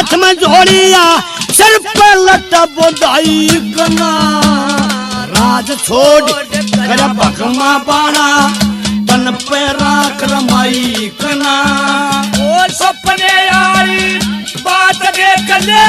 हाथ में जोड़िया सिर पे लट बोदाई कना राज छोड़ कर भगमा बाणा तन पे राख रमाई कना ओ सपने आई बात देख ले